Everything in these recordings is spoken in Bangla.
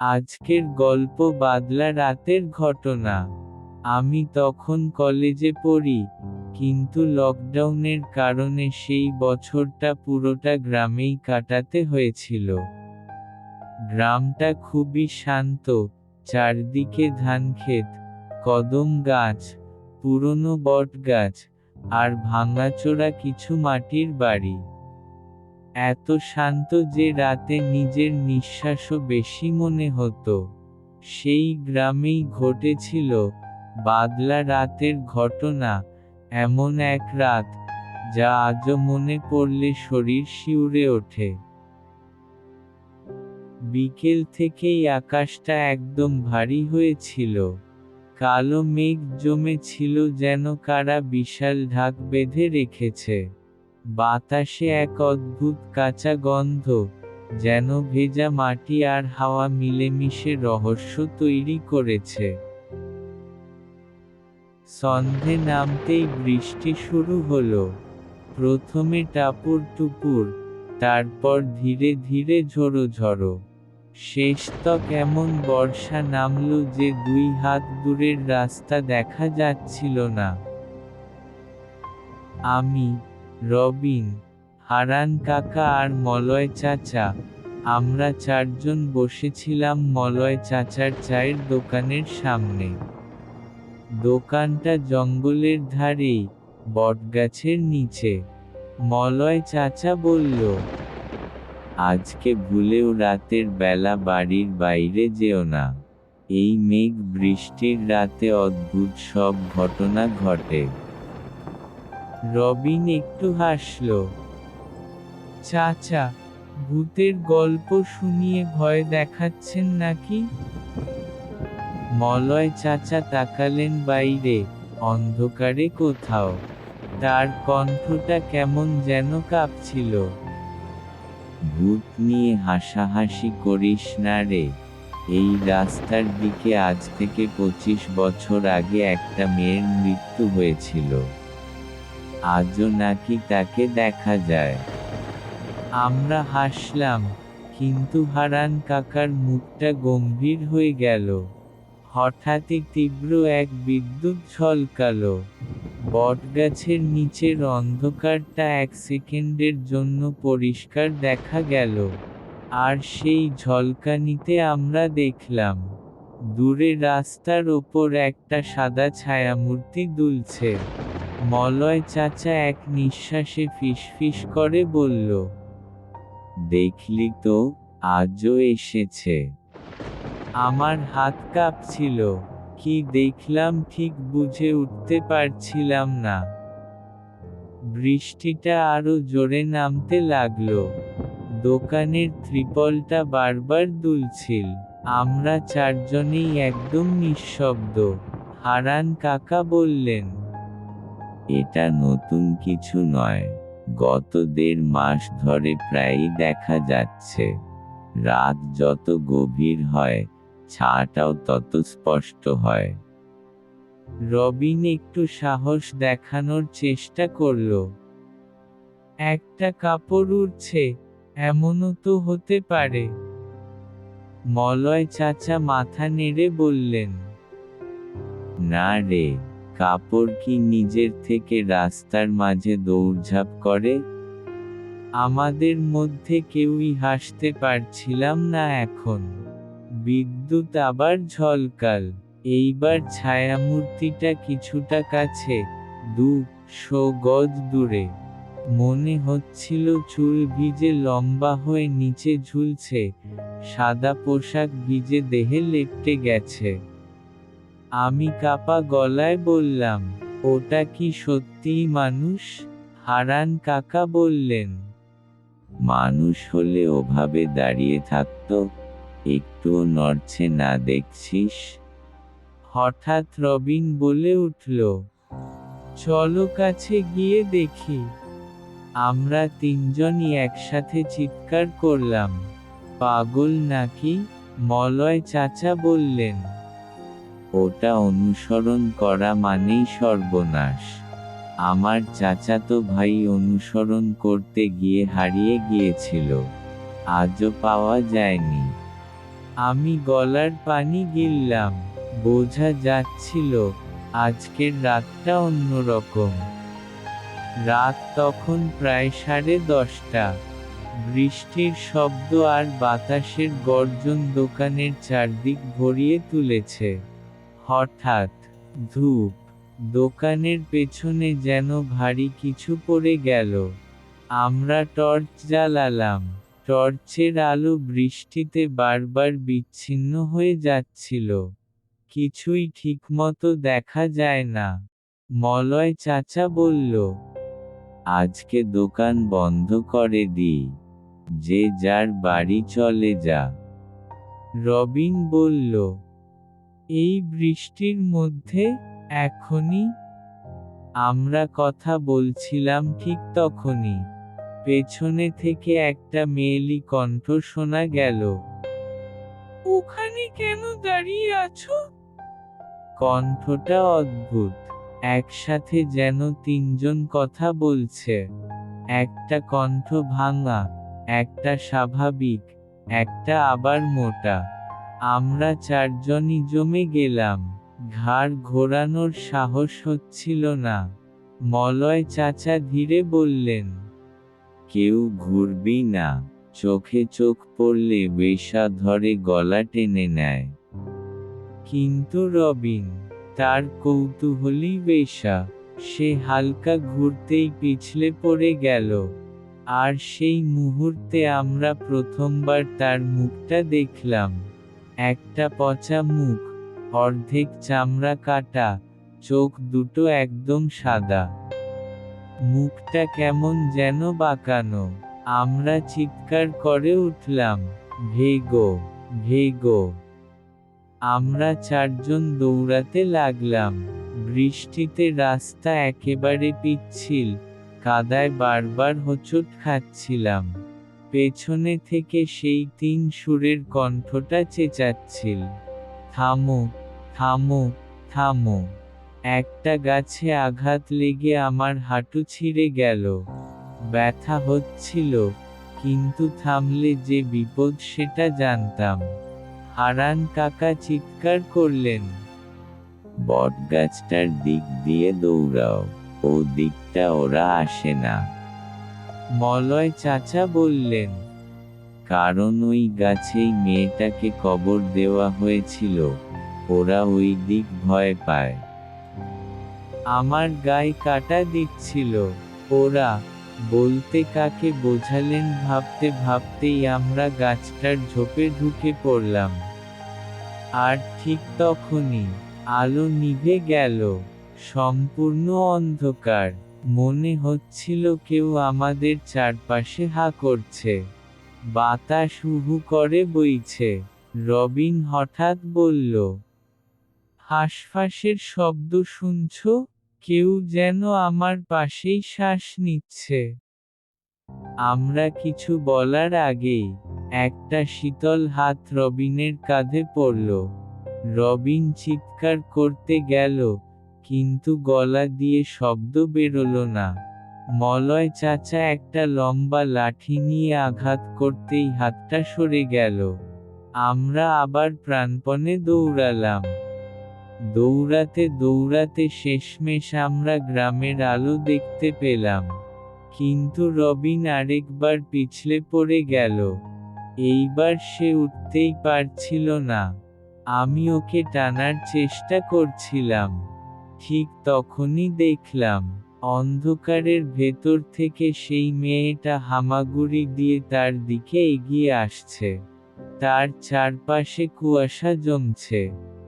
আজকের গল্প বাদলা রাতের ঘটনা। আমি তখন কলেজে পড়ি, কিন্তু লকডাউনের কারণে সেই বছরটা পুরোটা গ্রামেই কাটাতে হয়েছিল। গ্রামটা খুবই শান্ত, চারদিকে ধানক্ষেত, কদম গাছ, পুরনো বটগাছ, আর ভাঙাচোরা কিছু মাটির বাড়ি। এত শান্ত যে রাতে নিজের নিঃশ্বাসও বেশি মনে হতো। সেই গ্রামেই ঘটেছিল বাদলা রাতের ঘটনা, এমন এক রাত, যা আজও মনে পড়লে শরীর শিউরে ওঠে। বিকেল থেকেই আকাশটা একদম ভারী হয়েছিল। কালো মেঘ জমেছিল যেন কারা বিশাল ঢাক বেঁধে রেখেছে। বাতাসে এক অদ্ভুত কাঁচা গন্ধ, যেন ভেজা মাটি আর হাওয়া মিলেমিশে রহস্য তৈরি করেছে। সন্ধে নামতেই বৃষ্টি শুরু হলো। প্রথমে টাপুর টুপুর, তারপর ধীরে ধীরে ঝোড়ো ঝড়ো। শেষতক এমন বর্ষা নামল যে 2 হাত দূরের রাস্তা দেখা যাচ্ছিল না। আমি, রবিন, হারান কাকা আর মলয় চাচা, আমরা 4 জন বসেছিলাম মলয় চাচার চায়ের দোকানের সামনে। দোকানটা জঙ্গলের ধারেই, বটগাছের নিচে। মলয় চাচা বলল, আজকে ভুলেও রাতের বেলা বাড়ির বাইরে যেও না। এই মেঘ বৃষ্টির রাতে অদ্ভুত সব ঘটনা ঘটে। রবিন একটু হাসল। চাচা, ভূতের গল্প শুনিয়ে ভয় দেখাচ্ছেন নাকি? মলয় চাচা তাকালেন বাইরে, অন্ধকারে কোথাও। তার কণ্ঠটা কেমন যেন কাঁপছিল। ভূত নিয়ে হাসাহাসি করিস না রে। এই রাস্তার দিকে আজ থেকে 25 বছর আগে একটা মেয়ের মৃত্যু হয়েছিল। আজও নাকি তাকে দেখা যায়। আমরা হাসলাম, কিন্তু হারান কাকার মুখটা গম্ভীর হয়ে গেল। হঠাৎই তীব্র এক বিদ্যুৎ ঝলকালো। বটগাছের নিচের অন্ধকারটা 1 সেকেন্ডের জন্য পরিষ্কার দেখা গেল। আর সেই ঝলকানিতে আমরা দেখলাম, দূরে রাস্তার ওপর একটা সাদা ছায়ামূর্তি দুলছে। মলয় চাচা এক নিঃশ্বাসে ফিসফিস করে বলল, দেখলি তো, আজও এসেছে। আমার হাত কাঁপছিল। কি দেখলাম ঠিক বুঝে উঠতে পারছিলাম না। বৃষ্টিটা আরো জোরে নামতে লাগলো। দোকানের ত্রিপলটা বারবার দুলছিল। আমরা 4 জনেই একদম নিঃশব্দ। হারান কাকা বললেন, এটা নতুন কিছু নয়। গত 1.5 মাস ধরে প্রায়ই দেখা যাচ্ছে। রাত যত গভীর হয়, ছায়াটাও তত স্পষ্ট হয়। রবিন একটু সাহস দেখানোর চেষ্টা করল। একটা কাপড় উড়ছে, এমনও তো হতে পারে। মলয় চাচা মাথা নেড়ে বললেন, না রে, কাপড় কি নিজের থেকে রাস্তার মাঝে দৌড়ঝাঁপ করে? আমাদের মধ্যে কেউই হাসতে পারছিলাম না এখন। বিদ্যুৎ আবার ঝলকাল। এইবার ছায়ামূর্তিটা কিছুটা কাছে, 200 গজ দূরে। মনে হচ্ছিল চুল ভিজে লম্বা হয়ে নিচে ঝুলছে, সাদা পোশাক ভিজে দেহে লেপ্টে গেছে। আমি কাঁপা গলায় বললাম, ওটা কি সত্যিই মানুষ? হারান কাকা বললেন, মানুষ হলে ওভাবে দাঁড়িয়ে থাকতো? একটুও নড়ছে না দেখছিস? হঠাৎ রবিন বলে উঠল, চলো কাছে গিয়ে দেখি। আমরা 3 জনই একসাথে চিৎকার করলাম। পাগল নাকি? মলয় চাচা বললেন, ওটা অনুসরণ করা মানেই সর্বনাশ। আমার চাচাতো ভাই অনুসরণ করতে গিয়ে হারিয়ে গিয়েছিল। আজও পাওয়া যায়নি। আমি গলার পানি গিললাম। বোঝা যাচ্ছিল, আজকের রাতটা অন্যরকম। রাত তখন প্রায় 10:30। বৃষ্টির শব্দ আর বাতাসের গর্জন দোকানের চারদিক ভরিয়ে তুলেছে। হঠাৎ, ধূপ, দোকানের পেছনে যেন ভারী কিছু পড়ে গেল। আমরা টর্চ জ্বালালাম। টর্চের আলো বৃষ্টিতে বারবার বিচ্ছিন্ন হয়ে যাচ্ছিল। কিছুই ঠিকমতো দেখা যায় না। মলয় চাচা বলল, আজকে দোকান বন্ধ করে দিই, যে যার বাড়ি চলে যা। রবিন বলল, এই বৃষ্টির মধ্যে, এখনই? আমরা কথা বলছিলাম ঠিক তখনই পেছনে থেকে একটা মেয়েলি কণ্ঠ শোনা গেল। ওখানে কেন দাঁড়িয়ে আছো? কণ্ঠটা অদ্ভুত। একসাথে যেন তিনজন কথা বলছে। একটা কণ্ঠ ভাঙা, একটা স্বাভাবিক, একটা আবার মোটা। আমরা চারজনই জমে গেলাম। ঘাড় ঘোরানোর সাহস হচ্ছিল না। মলয় চাচা ধীরে বললেন, কেউ ঘুরবি না, চোখে চোখ পড়লে বেশা ধরে গলা টেনে নেয়। কিন্তু রবিন, তার কৌতূহলী বেশা, সে হালকা ঘুরতেই পিছলে পড়ে গেল। আর সেই মুহূর্তে আমরা প্রথমবার তার মুখটা দেখলাম। একটা পচা মুখ, অর্ধেক চামড়া কাটা, চোখ দুটো একদম সাদা। মুখটা কেমন যেন বাঁকানো। আমরা চিৎকার করে উঠলাম, ভেগো, ভেগো। আমরা চারজন দৌড়াতে লাগলাম। বৃষ্টিতে রাস্তা একেবারে পিচ্ছিল, কাদায় বারবার হোঁচট খাচ্ছিলাম। পেছনে থেকে সেই তিন সুরের কণ্ঠটা চেঁচাচ্ছিল, থামো, থামো, থামো। একটা গাছে আঘাত লেগে আমার হাঁটু ছিঁড়ে গেল। ব্যথা হচ্ছিল, কিন্তু থামলে যে বিপদ সেটা জানতাম। হারান কাকা চিৎকার করলেন, বটগাছটার দিক দিয়ে দৌড়াও, ও দিকটা ওরা আসে না। মলয় চাচা বললেন, কারণ ওই গাছেই মেয়েটাকে কবর দেওয়া হয়েছিল, ওরা ওই দিক ভয় পায়। আমার গায়ে কাটা দিচ্ছিল। ওরা বলতে কাকে বোঝালেন ভাবতে ভাবতেই আমরা গাছটার ঝোপে ঢুকে পড়লাম। আর ঠিক তখনই আলো নিভে গেল। সম্পূর্ণ অন্ধকার। মনে হচ্ছিল কেউ আমাদের চারপাশে হা করছে। বাতাস হু করে বইছে। রবিন হঠাৎ বলল, হাঁসফাঁসের শব্দ শুনছো? কেউ যেন আমার পাশেই শ্বাস নিচ্ছে। আমরা কিছু বলার আগেই একটা শীতল হাত রবিনের কাঁধে পড়ল। রবিন চিৎকার করতে গেল, কিন্তু গলা দিয়ে শব্দ বেরোলো না। মলয় চাচা একটা লম্বা লাঠি নিয়ে আঘাত করতেই হাতটা সরে গেল। আমরা আবার প্রাণপণে দৌড়ালাম। দৌড়াতে দৌড়াতে শেষমেশ আমরা গ্রামের আলো দেখতে পেলাম। কিন্তু রবিন আরেকবার পিছলে পড়ে গেল। এইবার সে উঠতেই পারছিল না। আমি ওকে টানার চেষ্টা করছিলাম। ঠিক তখনই দেখলাম, অন্ধকারের ভেতর থেকে সেই মেয়েটা হামাগুড়ি দিয়ে তার দিকে এগিয়ে আসছে। তার চারপাশে কুয়াশা জমছে।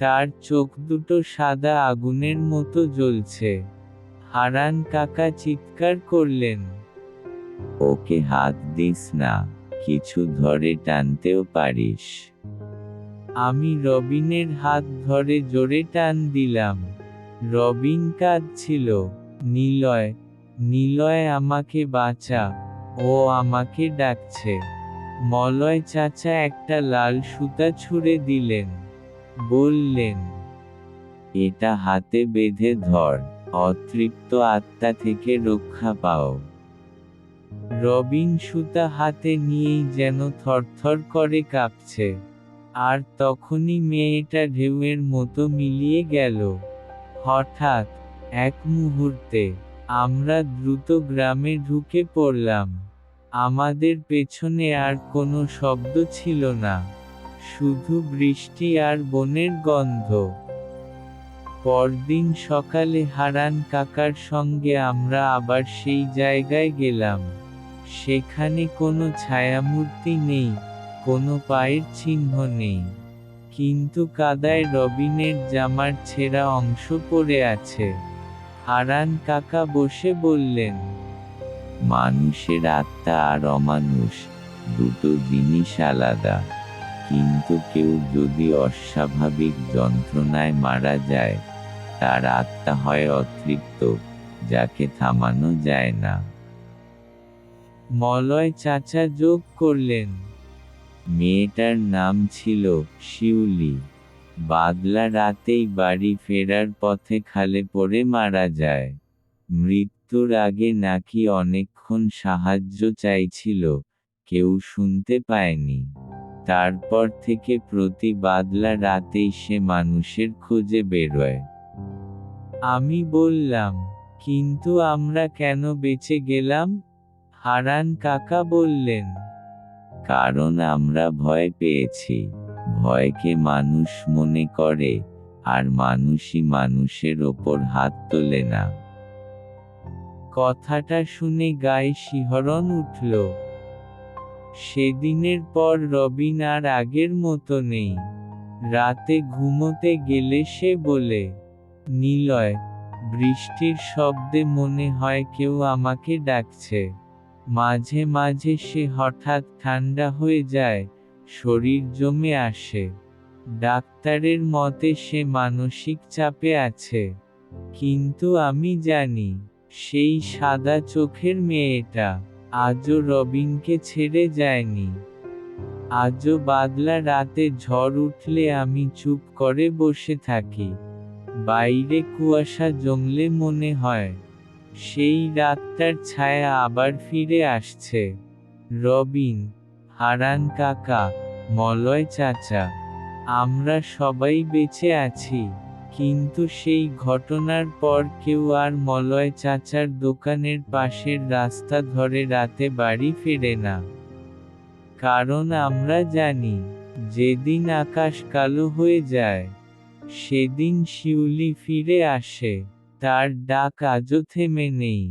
তার চোখ দুটো সাদা আগুনের মতো জ্বলছে। হারান কাকা চিৎকার করলেন, ওকে হাত দিস না, কিছু ধরে টানতেও পারিস। আমি রবিনের হাত ধরে জোরে টান দিলাম। রবিন কাঁদছিল, নিলয়, নিলয় আমাকে বাঁচা, ও আমাকে ডাকছে। মলয় চাচা একটা লাল সুতা ছুঁড়ে দিলেন। বললেন, এটা হাতে বেঁধে ধর, অতৃপ্ত আত্মা থেকে রক্ষা পাও। রবিন সুতা হাতে নিয়েই যেন থরথর করে কাঁপছে। আর তখনই মেয়েটা ঢেউয়ের মতো মিলিয়ে গেল। হঠাৎ, এক মুহূর্তে, আমরা দ্রুত গ্রামে ঢুকে পড়লাম। আমাদের পেছনে আর কোনো শব্দ ছিল না, শুধু বৃষ্টি আর বনের গন্ধ। পরদিন সকালে হারান কাকার সঙ্গে আমরা আবার সেই জায়গায় গেলাম। সেখানে কোনো ছায়ামূর্তি নেই, কোনো পায়ের চিহ্ন নেই, কিন্তু কাদায় রবিনের জামার ছেঁড়া অংশ পড়ে আছে। হারান কাকা বসে বললেন, মানুষের আত্মা আর অমানুষ দুটো জিনিস আলাদা, কিন্তু কেউ যদি অস্বাভাবিক যন্ত্রণায় মারা যায়, তার আত্মা হয় অতৃপ্ত, যাকে থামানো যায় না। মলয় চাচা যোগ করলেন, মেয়েটার নাম ছিল শিউলি। বাদলা রাতেই বাড়ি ফেরার পথে খালে পড়ে মারা যায়। মৃত্যুর আগে নাকি অনেকক্ষণ সাহায্য চাইছিল, কেউ শুনতে পায়নি। তারপর থেকে প্রতি বাদলা রাতেই সে মানুষের খোঁজে বেরোয়। আমি বললাম, কিন্তু আমরা কেন বেঁচে গেলাম? হারান কাকা বললেন, কারণ আমরা ভয় পেয়েছি। ভয়কে মানুষ মনে করে, আর মানুষই মানুষের ওপর হাত তোলে না। কথাটা শুনে গায়ে শিহরণ উঠল। সেদিনের পর রবিন আর আগের মতো নেই। রাতে ঘুমোতে গেলে সে বলে, নিলয়, বৃষ্টির শব্দে মনে হয় কেউ আমাকে ডাকছে। মাঝে মাঝে সে হঠাৎ ঠান্ডা হয়ে যায়, শরীর জমে আসে। ডাক্তারের মতে সে মানসিক চাপে আছে। কিন্তু আমি জানি, সেই সাদা চোখের মেয়েটা আজও রবিনকে ছেড়ে যায়নি। আজও বাদলা রাতে ঝড় উঠলে আমি চুপ করে বসে থাকি। বাইরে কুয়াশা জমলে মনে হয়, সেই রাতটার ছায়া আবার ফিরে আসছে। রবিন, হারান কাকা, মলয় চাচা, আমরা সবাই বেঁচে আছি, কিন্তু সেই ঘটনার পর কেউ আর মলয় চাচার দোকানের পাশের রাস্তা ধরে রাতে বাড়ি ফেরে না। কারণ আমরা জানি, যেদিন আকাশ কালো হয়ে যায়, সেদিন শিউলি ফিরে আসে, তার ডাক আজও থেমে নেই।